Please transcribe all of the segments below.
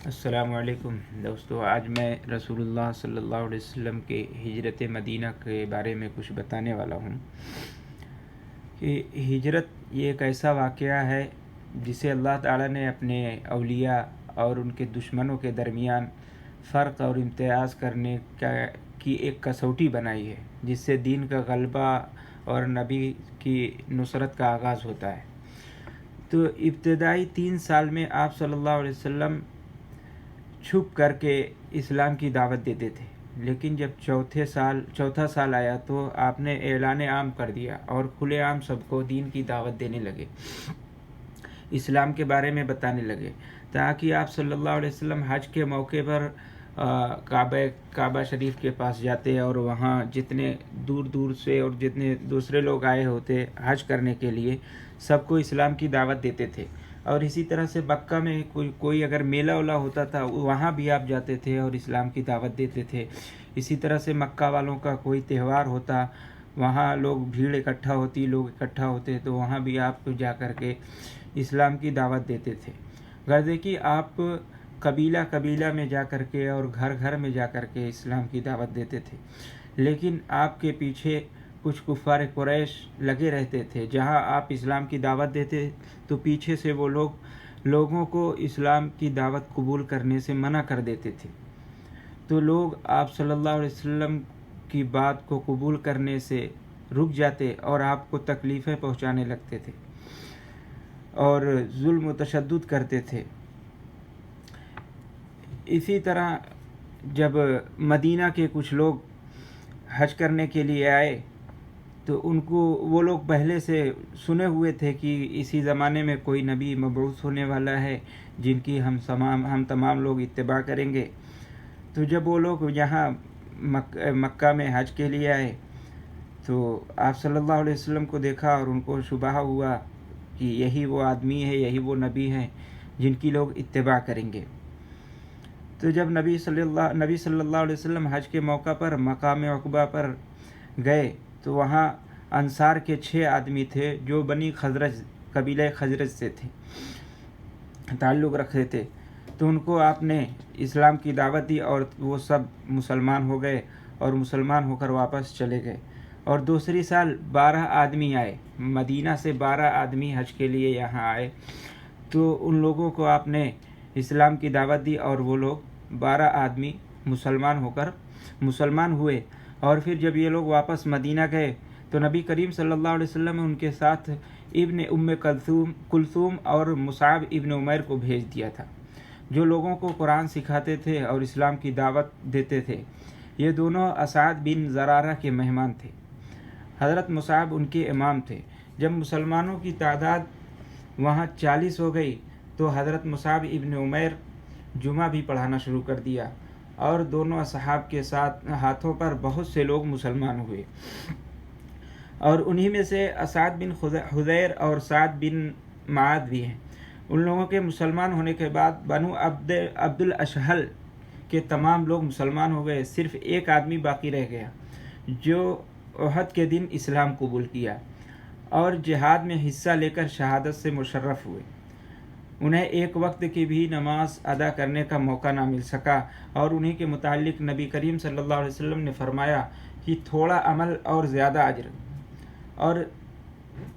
السلام علیکم دوستو، آج میں رسول اللہ صلی اللہ علیہ وسلم کے ہجرت مدینہ کے بارے میں کچھ بتانے والا ہوں کہ ہجرت یہ ایک ایسا واقعہ ہے جسے اللہ تعالیٰ نے اپنے اولیاء اور ان کے دشمنوں کے درمیان فرق اور امتیاز کرنے کی ایک کسوٹی بنائی ہے، جس سے دین کا غلبہ اور نبی کی نصرت کا آغاز ہوتا ہے۔ تو ابتدائی 3 سال میں آپ صلی اللہ علیہ وسلم چھپ کر کے اسلام کی دعوت دیتے تھے، لیکن جب چوتھا سال آیا تو آپ نے اعلان عام کر دیا اور کھلے عام سب کو دین کی دعوت دینے لگے، اسلام کے بارے میں بتانے لگے، تاکہ آپ صلی اللہ علیہ وسلم حج کے موقع پر کعبہ شریف کے پاس جاتے اور وہاں جتنے دور دور سے اور جتنے دوسرے لوگ آئے ہوتے حج کرنے کے لیے سب کو اسلام کی دعوت دیتے تھے۔ اور اسی طرح سے مکہ میں کوئی اگر میلہ ولا ہوتا تھا وہاں بھی آپ جاتے تھے اور اسلام کی دعوت دیتے تھے۔ اسی طرح سے مکہ والوں کا کوئی تہوار ہوتا، وہاں لوگ اکٹھا ہوتے تو وہاں بھی آپ جا کر کے اسلام کی دعوت دیتے تھے۔ غرض کہ آپ قبیلہ قبیلہ میں جا کر کے اور گھر گھر میں جا کر کے اسلام کی دعوت دیتے تھے، لیکن آپ کے پیچھے کچھ کفار قریش لگے رہتے تھے۔ جہاں آپ اسلام کی دعوت دیتے تو پیچھے سے وہ لوگوں کو اسلام کی دعوت قبول کرنے سے منع کر دیتے تھے، تو لوگ آپ صلی اللہ علیہ وسلم کی بات کو قبول کرنے سے رک جاتے اور آپ کو تکلیفیں پہنچانے لگتے تھے اور ظلم و تشدد کرتے تھے۔ اسی طرح جب مدینہ کے کچھ لوگ حج کرنے کے لیے آئے تو ان کو وہ لوگ پہلے سے سنے ہوئے تھے کہ اسی زمانے میں کوئی نبی مبعوث ہونے والا ہے جن کی ہم تمام لوگ اتباع کریں گے۔ تو جب وہ لوگ یہاں مکہ میں حج کے لیے آئے تو آپ صلی اللہ علیہ وسلم کو دیکھا اور ان کو شبہ ہوا کہ یہی وہ آدمی ہے، یہی وہ نبی ہے جن کی لوگ اتباع کریں گے۔ تو جب نبی صلی اللہ علیہ وسلم حج کے موقع پر مقام عقبہ پر گئے تو وہاں انصار کے 6 آدمی تھے جو بنی خزرج قبیلہ خزرج سے تھے، تعلق رکھتے تھے۔ تو ان کو آپ نے اسلام کی دعوت دی اور وہ سب مسلمان ہو گئے اور مسلمان ہو کر واپس چلے گئے۔ اور دوسری سال 12 آدمی آئے، مدینہ سے 12 آدمی حج کے لیے یہاں آئے، تو ان لوگوں کو آپ نے اسلام کی دعوت دی اور وہ لوگ 12 آدمی مسلمان ہوئے۔ اور پھر جب یہ لوگ واپس مدینہ گئے تو نبی کریم صلی اللہ علیہ وسلم نے ان کے ساتھ ابن ام کلثوم اور مصعب ابن عمیر کو بھیج دیا تھا، جو لوگوں کو قرآن سکھاتے تھے اور اسلام کی دعوت دیتے تھے۔ یہ دونوں اسعد بن زرارہ کے مہمان تھے۔ حضرت مصعب ان کے امام تھے۔ جب مسلمانوں کی تعداد وہاں 40 ہو گئی تو حضرت مصعب ابن عمیر جمعہ بھی پڑھانا شروع کر دیا اور دونوں اصحاب کے ساتھ ہاتھوں پر بہت سے لوگ مسلمان ہوئے، اور انہی میں سے اسعد بن حذیر اور سعد بن معاذ بھی ہیں۔ ان لوگوں کے مسلمان ہونے کے بعد بنو عبد الاشہل کے تمام لوگ مسلمان ہو گئے، صرف ایک آدمی باقی رہ گیا جو احد کے دن اسلام قبول کیا اور جہاد میں حصہ لے کر شہادت سے مشرف ہوئے۔ انہیں ایک وقت کی بھی نماز ادا کرنے کا موقع نہ مل سکا، اور انہی کے متعلق نبی کریم صلی اللہ علیہ وسلم نے فرمایا کہ تھوڑا عمل اور زیادہ اجر۔ اور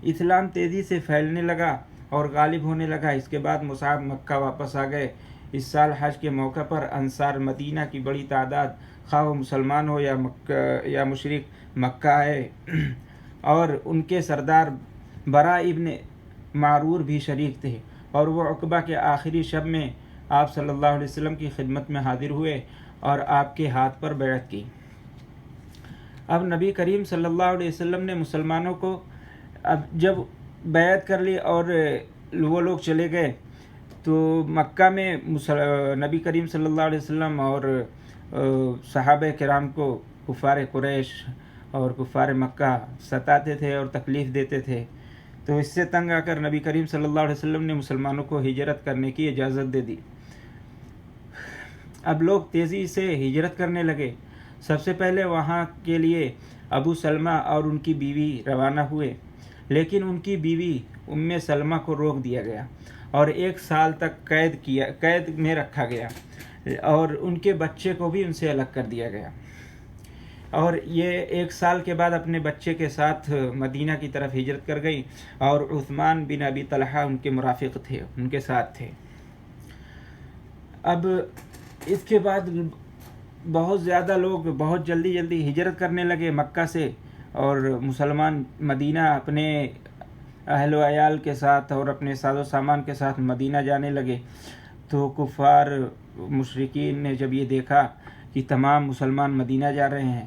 اسلام تیزی سے پھیلنے لگا اور غالب ہونے لگا۔ اس کے بعد مصعب مکہ واپس آ گئے۔ اس سال حج کے موقع پر انصار مدینہ کی بڑی تعداد، خواہ وہ مسلمان ہو یا مشرک، مکہ آئے، اور ان کے سردار برا ابن معرور بھی شریک تھے، اور وہ عقبہ کے آخری شب میں آپ صلی اللہ علیہ وسلم کی خدمت میں حاضر ہوئے اور آپ کے ہاتھ پر بیعت کی۔ اب نبی کریم صلی اللہ علیہ وسلم نے مسلمانوں کو جب بیعت کر لی اور وہ لوگ چلے گئے تو مکہ میں نبی کریم صلی اللہ علیہ وسلم اور صحابہ کرام کو کفار قریش اور کفار مکہ ستاتے تھے اور تکلیف دیتے تھے، تو اس سے تنگ آ کر نبی کریم صلی اللہ علیہ وسلم نے مسلمانوں کو ہجرت کرنے کی اجازت دے دی۔ اب لوگ تیزی سے ہجرت کرنے لگے۔ سب سے پہلے وہاں کے لیے ابو سلمہ اور ان کی بیوی روانہ ہوئے، لیکن ان کی بیوی ام سلمہ کو روک دیا گیا اور 1 سال تک قید میں رکھا گیا، اور ان کے بچے کو بھی ان سے الگ کر دیا گیا، اور یہ 1 سال کے بعد اپنے بچے کے ساتھ مدینہ کی طرف ہجرت کر گئی، اور عثمان بن ابی طلحہ ان کے مرافق تھے، ان کے ساتھ تھے۔ اب اس کے بعد بہت زیادہ لوگ بہت جلدی ہجرت کرنے لگے مکہ سے، اور مسلمان مدینہ اپنے اہل و عیال کے ساتھ اور اپنے ساز و سامان کے ساتھ مدینہ جانے لگے۔ تو کفار مشرکین نے جب یہ دیکھا کہ تمام مسلمان مدینہ جا رہے ہیں،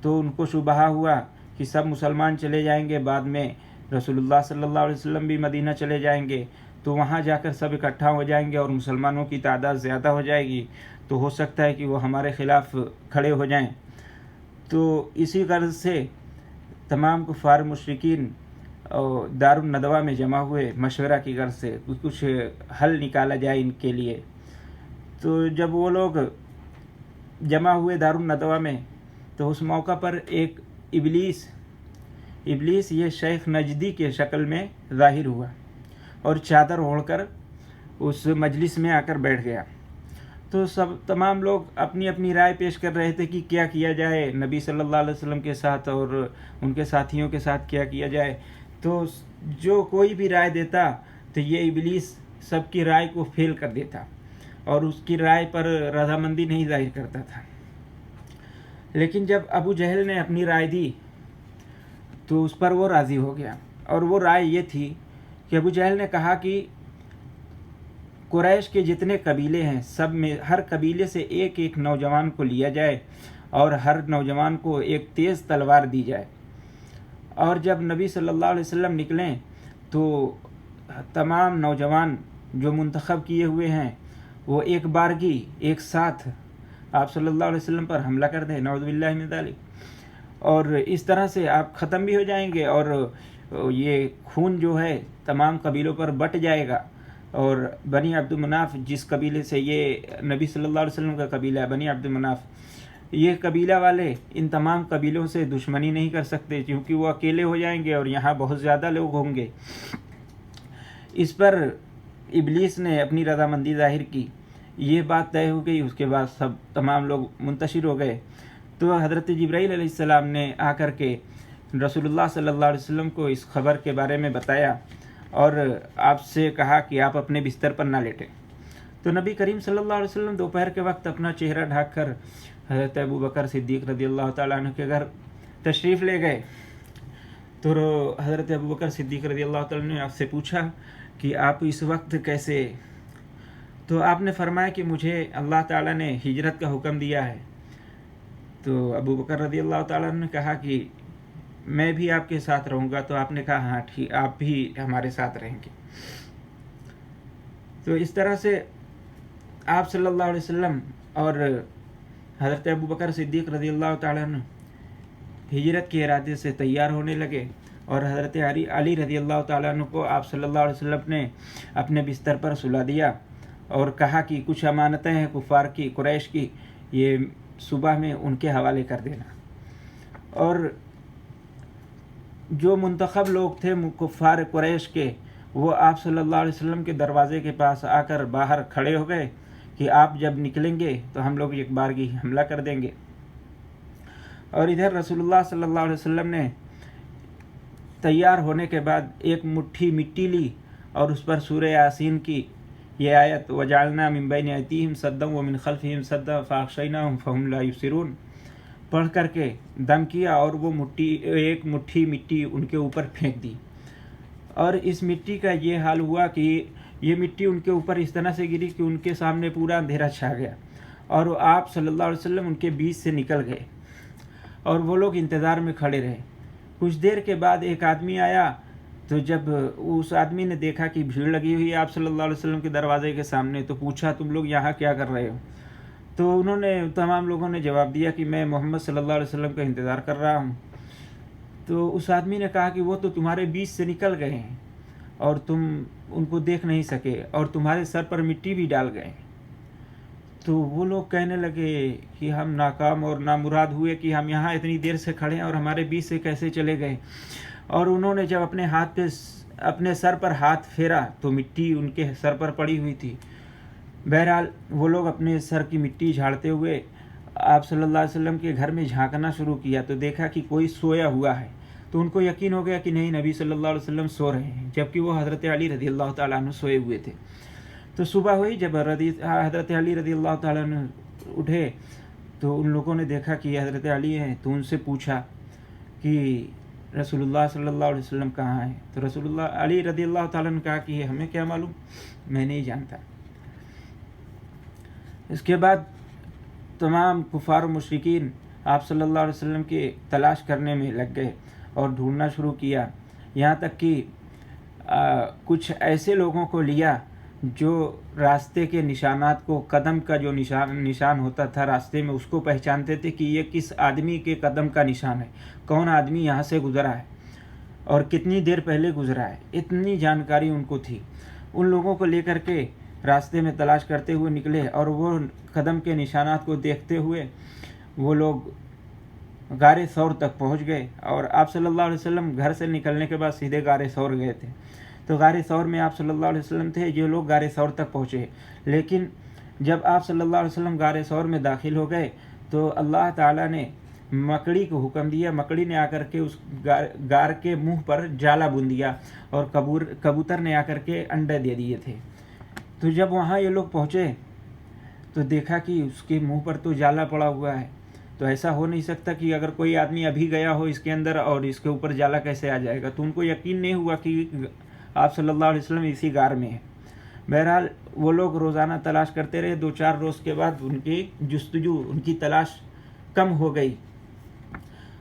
تو ان کو شبہ ہوا کہ سب مسلمان چلے جائیں گے، بعد میں رسول اللہ صلی اللہ علیہ وسلم بھی مدینہ چلے جائیں گے، تو وہاں جا کر سب اکٹھا ہو جائیں گے اور مسلمانوں کی تعداد زیادہ ہو جائے گی، تو ہو سکتا ہے کہ وہ ہمارے خلاف کھڑے ہو جائیں۔ تو اسی غرض سے تمام کفار مشرکین دار الندوہ میں جمع ہوئے، مشورہ کی غرض سے کچھ حل نکالا جائے ان کے لیے۔ تو جب وہ لوگ جمع ہوئے دار الندوہ میں، تو اس موقع پر ایک ابلیس یہ شیخ نجدی کے شکل میں ظاہر ہوا، اور چادر اوڑھ کر اس مجلس میں آ کر بیٹھ گیا۔ تو تمام لوگ اپنی اپنی رائے پیش کر رہے تھے کہ کیا کیا جائے نبی صلی اللہ علیہ وسلم کے ساتھ اور ان کے ساتھیوں کے ساتھ کیا جائے۔ تو جو کوئی بھی رائے دیتا تو یہ ابلیس سب کی رائے کو فیل کر دیتا، اور اس کی رائے پر رضامندی نہیں ظاہر کرتا تھا۔ لیکن جب ابو جہل نے اپنی رائے دی تو اس پر وہ راضی ہو گیا، اور وہ رائے یہ تھی کہ ابو جہل نے کہا کہ قریش کے جتنے قبیلے ہیں سب میں ہر قبیلے سے ایک ایک نوجوان کو لیا جائے، اور ہر نوجوان کو ایک تیز تلوار دی جائے، اور جب نبی صلی اللہ علیہ وسلم نکلیں تو تمام نوجوان جو منتخب کیے ہوئے ہیں وہ ایک بارگی ایک ساتھ آپ صلی اللہ علیہ وسلم پر حملہ کر دیں، نعوذ باللہ من ذالک، اور اس طرح سے آپ ختم بھی ہو جائیں گے، اور یہ خون جو ہے تمام قبیلوں پر بٹ جائے گا، اور بنی عبد مناف جس قبیلے سے، یہ نبی صلی اللہ علیہ وسلم کا قبیلہ ہے بنی عبد مناف، یہ قبیلہ والے ان تمام قبیلوں سے دشمنی نہیں کر سکتے، کیونکہ وہ اکیلے ہو جائیں گے اور یہاں بہت زیادہ لوگ ہوں گے۔ اس پر ابلیس نے اپنی رضامندی ظاہر کی، یہ بات طے ہو گئی۔ اس کے بعد تمام لوگ منتشر ہو گئے۔ تو حضرت جبرائیل علیہ السلام نے آ کر کے رسول اللہ صلی اللہ علیہ وسلم کو اس خبر کے بارے میں بتایا، اور آپ سے کہا کہ آپ اپنے بستر پر نہ لیٹیں۔ تو نبی کریم صلی اللہ علیہ وسلم دوپہر کے وقت اپنا چہرہ ڈھانک کر حضرت ابوبکر صدیق رضی اللہ تعالیٰ عنہ کے گھر تشریف لے گئے۔ تو حضرت ابوبکر صدیق رضی اللہ تعالیٰ عنہ نے آپ سے پوچھا کہ آپ اس وقت کیسے؟ تو آپ نے فرمایا کہ مجھے اللہ تعالیٰ نے ہجرت کا حکم دیا ہے۔ تو ابوبکر رضی اللہ تعالیٰ عنہ نے کہا کہ میں بھی آپ کے ساتھ رہوں گا۔ تو آپ نے کہا ہاں ٹھیک، آپ بھی ہمارے ساتھ رہیں گے۔ تو اس طرح سے آپ صلی اللہ علیہ وسلم اور حضرت ابوبکر صدیق رضی اللہ تعالیٰ عنہ ہجرت کے ارادے سے تیار ہونے لگے، اور حضرت علی رضی اللہ تعالیٰ عنہ کو آپ صلی اللہ علیہ وسلم نے اپنے بستر پر سلا دیا، اور کہا کہ کچھ امانتیں ہیں کفار کی، قریش کی، یہ صبح میں ان کے حوالے کر دینا۔ اور جو منتخب لوگ تھے کفار قریش کے، وہ آپ صلی اللہ علیہ وسلم کے دروازے کے پاس آ کر باہر کھڑے ہو گئے کہ آپ جب نکلیں گے تو ہم لوگ ایک بارگی حملہ کر دیں گے۔ اور ادھر رسول اللہ صلی اللہ علیہ وسلم نے تیار ہونے کے بعد ایک مٹھی مٹی لی، اور اس پر سورہ یاسین کی یہ آیت وَجَعَلْنَا مِن بَيْنِ أَيْدِيهِمْ سَدًّا وَمِنْ خَلْفِهِمْ سَدًّا فَأَغْشَيْنَاهُمْ فَهُمْ لَا يُبْصِرُونَ پڑھ کر کے دم کیا، اور وہ ایک مٹھی مٹی ان کے اوپر پھینک دی، اور اس مٹی کا یہ حال ہوا کہ یہ مٹی ان کے اوپر اس طرح سے گری کہ ان کے سامنے پورا اندھیرا چھا گیا، اور آپ صلی اللہ علیہ وسلم ان کے بیچ سے نکل گئے، اور وہ لوگ انتظار میں کھڑے رہے۔ کچھ دیر کے بعد ایک آدمی آیا، تو جب اس آدمی نے دیکھا کہ بھیڑ لگی ہوئی ہے آپ صلی اللہ علیہ وسلم کے دروازے کے سامنے، تو پوچھا تم لوگ یہاں کیا کر رہے ہو؟ تو تمام لوگوں نے جواب دیا کہ میں محمد صلی اللہ علیہ وسلم کا انتظار کر رہا ہوں۔ تو اس آدمی نے کہا کہ وہ تو تمہارے بیچ سے نکل گئے ہیں، اور تم ان کو دیکھ نہیں سکے، اور تمہارے سر پر مٹی بھی ڈال گئے۔ تو وہ لوگ کہنے لگے کہ ہم ناکام اور نامراد ہوئے کہ ہم یہاں اتنی دیر سے کھڑے ہیں اور ہمارے بیچ سے کیسے چلے گئے۔ اور انہوں نے جب اپنے ہاتھ پہ اپنے سر پر ہاتھ پھیرا تو مٹی ان کے سر پر پڑی ہوئی تھی۔ بہرحال وہ لوگ اپنے سر کی مٹی جھاڑتے ہوئے آپ صلی اللہ علیہ وسلم کے گھر میں جھانکنا شروع کیا تو دیکھا کہ کوئی سویا ہوا ہے، تو ان کو یقین ہو گیا کہ نہیں، نبی صلی اللہ علیہ وسلم سو رہے ہیں، جبکہ وہ حضرت علی رضی اللہ تعالیٰ عنہ سوئے ہوئے تھے۔ تو صبح ہوئی، جب حضرت علی رضی اللہ تعالیٰ عنہ اٹھے تو ان لوگوں نے دیکھا کہ یہ حضرت علی ہیں، تو ان سے پوچھا کہ رسول اللہ صلی اللہ علیہ وسلم کہاں ہیں؟ تو رسول اللہ علی رضی اللہ تعالیٰ نے کہا کہ ہمیں کیا معلوم، میں نہیں جانتا۔ اس کے بعد تمام کفار و مشرکین آپ صلی اللہ علیہ وسلم کی تلاش کرنے میں لگ گئے اور ڈھونڈنا شروع کیا، یہاں تک کہ کچھ ایسے لوگوں کو لیا جو راستے کے نشانات کو، قدم کا جو نشان ہوتا تھا راستے میں، اس کو پہچانتے تھے کہ یہ کس آدمی کے قدم کا نشان ہے، کون آدمی یہاں سے گزرا ہے اور کتنی دیر پہلے گزرا ہے، اتنی جانکاری ان کو تھی۔ ان لوگوں کو لے کر کے راستے میں تلاش کرتے ہوئے نکلے اور وہ قدم کے نشانات کو دیکھتے ہوئے وہ لوگ غار ثور تک پہنچ گئے، اور آپ صلی اللہ علیہ وسلم گھر سے نکلنے کے بعد سیدھے غار ثور گئے تھے۔ تو غار ثور میں آپ صلی اللہ علیہ وسلم تھے، یہ لوگ غار ثور تک پہنچے، لیکن جب آپ صلی اللہ علیہ وسلم غار ثور میں داخل ہو گئے تو اللہ تعالیٰ نے مکڑی کو حکم دیا، مکڑی نے آ کر کے اس غار کے منہ پر جالا بن دیا، اور کبوتر نے آ کر کے انڈے دے دیے تھے۔ تو جب وہاں یہ لوگ پہنچے تو دیکھا کہ اس کے منہ پر تو جالا پڑا ہوا ہے، تو ایسا ہو نہیں سکتا کہ اگر کوئی آدمی ابھی گیا ہو اس کے اندر اور اس کے اوپر جالا کیسے آ جائے گا، تو ان کو یقین نہیں ہوا کہ آپ صلی اللہ علیہ وسلم اسی غار میں ہیں۔ بہرحال وہ لوگ روزانہ تلاش کرتے رہے، 2-4 روز کے بعد ان کی جستجو، ان کی تلاش کم ہو گئی،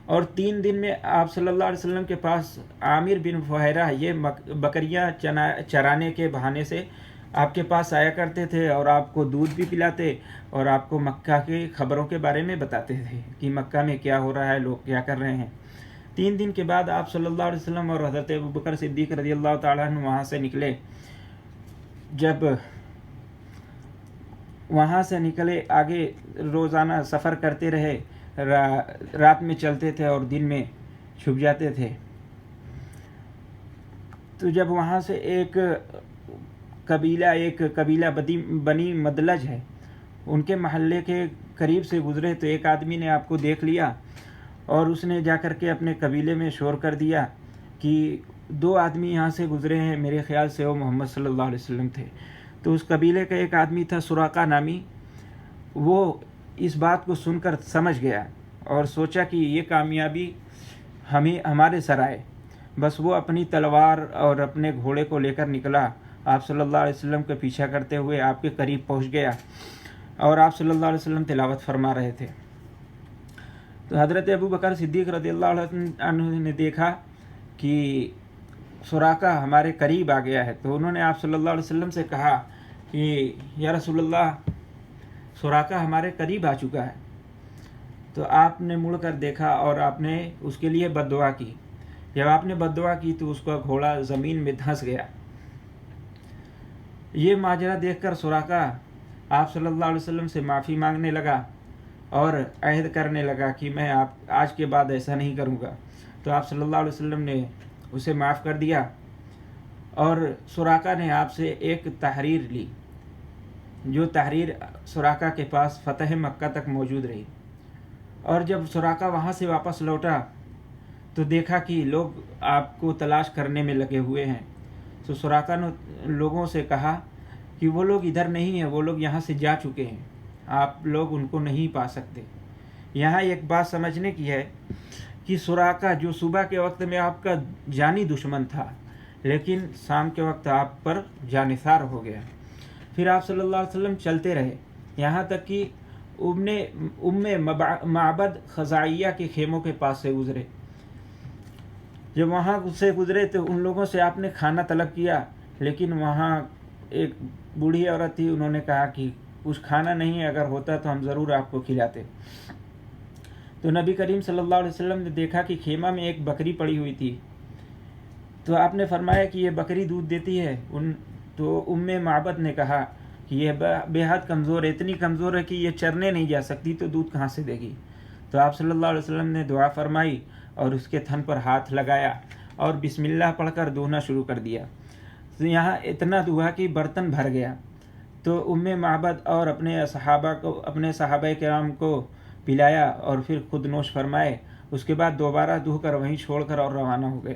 اور 3 دن میں آپ صلی اللہ علیہ وسلم کے پاس عامر بن فہیرہ یہ بکریاں چرانے کے بہانے سے آپ کے پاس آیا کرتے تھے، اور آپ کو دودھ بھی پلاتے اور آپ کو مکہ کی خبروں کے بارے میں بتاتے تھے کہ مکہ میں کیا ہو رہا ہے، لوگ کیا کر رہے ہیں۔ 3 دن کے بعد آپ صلی اللہ علیہ وسلم اور حضرت ابوبکر صدیق رضی اللہ تعالیٰ عنہ وہاں سے نکلے۔ جب وہاں سے نکلے، آگے روزانہ سفر کرتے رہے، رات میں چلتے تھے اور دن میں چھپ جاتے تھے۔ تو جب وہاں سے ایک قبیلہ بنی مدلج ہے، ان کے محلے کے قریب سے گزرے تو ایک آدمی نے آپ کو دیکھ لیا، اور اس نے جا کر کے اپنے قبیلے میں شور کر دیا کہ 2 آدمی یہاں سے گزرے ہیں، میرے خیال سے وہ محمد صلی اللہ علیہ وسلم تھے۔ تو اس قبیلے کا ایک آدمی تھا سراقہ نامی، وہ اس بات کو سن کر سمجھ گیا اور سوچا کہ یہ کامیابی ہمارے سر آئے، بس وہ اپنی تلوار اور اپنے گھوڑے کو لے کر نکلا، آپ صلی اللہ علیہ وسلم کا پیچھا کرتے ہوئے آپ کے قریب پہنچ گیا، اور آپ صلی اللہ علیہ وسلم تلاوت فرما رہے تھے۔ تو حضرت ابوبکر صدیق رضی اللہ عنہ نے دیکھا کہ سراقہ ہمارے قریب آ گیا ہے، تو انہوں نے آپ صلی اللہ علیہ وسلم سے کہا کہ یا رسول اللہ، سراقہ ہمارے قریب آ چکا ہے۔ تو آپ نے مڑ کر دیکھا اور آپ نے اس کے لیے بد دعا کی۔ جب آپ نے بد دعا کی تو اس کا گھوڑا زمین میں دھنس گیا۔ یہ ماجرا دیکھ کر سراقہ آپ صلی اللہ علیہ وسلم سے معافی مانگنے لگا اور عہد کرنے لگا کہ میں آج کے بعد ایسا نہیں کروں گا۔ تو آپ صلی اللہ علیہ وسلم نے اسے معاف کر دیا، اور سراقہ نے آپ سے ایک تحریر لی، جو تحریر سراقہ کے پاس فتح مکہ تک موجود رہی۔ اور جب سراقہ وہاں سے واپس لوٹا تو دیکھا کہ لوگ آپ کو تلاش کرنے میں لگے ہوئے ہیں۔ تو سراقہ نے لوگوں سے کہا کہ وہ لوگ ادھر نہیں ہیں، وہ لوگ یہاں سے جا چکے ہیں، آپ لوگ ان کو نہیں پا سکتے۔ یہاں ایک بات سمجھنے کی ہے کہ سراقہ جو صبح کے وقت میں آپ کا جانی دشمن تھا، لیکن شام کے وقت آپ پر جانثار ہو گیا۔ پھر آپ صلی اللہ علیہ وسلم چلتے رہے، یہاں تک کہ ام معبد خزاعیہ کے خیموں کے پاس سے گزرے۔ جب وہاں سے گزرے تو ان لوگوں سے آپ نے کھانا طلب کیا، لیکن وہاں ایک بوڑھی عورت تھی، انہوں نے کہا کہ کچھ کھانا نہیں ہے، اگر ہوتا تو ہم ضرور آپ کو کھلاتے۔ تو نبی کریم صلی اللہ علیہ وسلم نے دیکھا کہ خیمہ میں ایک بکری پڑی ہوئی تھی، تو آپ نے فرمایا کہ یہ بکری دودھ دیتی ہے؟ تو ام معبد نے کہا کہ یہ بے حد کمزور ہے، اتنی کمزور ہے کہ یہ چرنے نہیں جا سکتی، تو دودھ کہاں سے دے گی؟ تو آپ صلی اللہ علیہ وسلم نے دعا فرمائی اور اس کے تھن پر ہاتھ لگایا اور بسم اللہ پڑھ کر دھونا شروع کر دیا۔ تو یہاں اتنا دھوا کہ برتن بھر گیا، تو ام معبد اور اپنے صحابہ کرام کو پلایا اور پھر خود نوش فرمائے۔ اس کے بعد دوبارہ دھو کر وہیں چھوڑ کر اور روانہ ہو گئے۔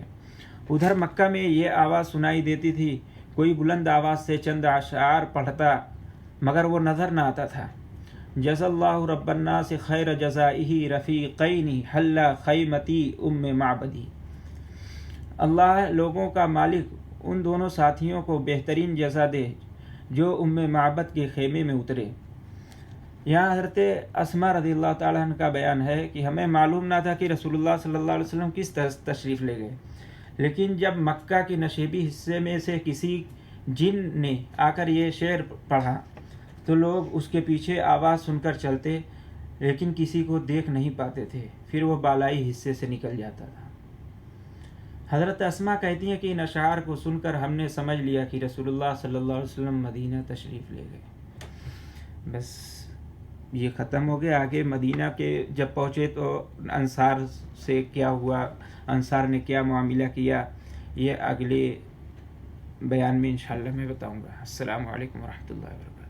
ادھر مکہ میں یہ آواز سنائی دیتی تھی، کوئی بلند آواز سے چند اشعار پڑھتا مگر وہ نظر نہ آتا تھا۔ جزا اللہ رب الناس خیر جزائہ رفیقین حل خیمتی ام معبدی۔ اللہ لوگوں کا مالک ان دونوں ساتھیوں کو بہترین جزا دے جو ام معبد کے خیمے میں اترے۔ یہاں حضرت اسما رضی اللہ تعالیٰ عنہ کا بیان ہے کہ ہمیں معلوم نہ تھا کہ رسول اللہ صلی اللہ علیہ وسلم کس تشریف لے گئے، لیکن جب مکہ کے نشیبی حصے میں سے کسی جن نے آ کر یہ شعر پڑھا تو لوگ اس کے پیچھے آواز سن کر چلتے، لیکن کسی کو دیکھ نہیں پاتے تھے، پھر وہ بالائی حصے سے نکل جاتا تھا۔ حضرت اسما کہتی ہیں کہ ان اشعار کو سن کر ہم نے سمجھ لیا کہ رسول اللہ صلی اللہ علیہ وسلم مدینہ تشریف لے گئے۔ بس یہ ختم ہو گیا۔ آگے مدینہ کے جب پہنچے تو انصار سے کیا ہوا، انصار نے کیا معاملہ کیا، یہ اگلے بیان میں انشاءاللہ میں بتاؤں گا۔ السلام علیکم ورحمۃ اللہ وبرکاتہ۔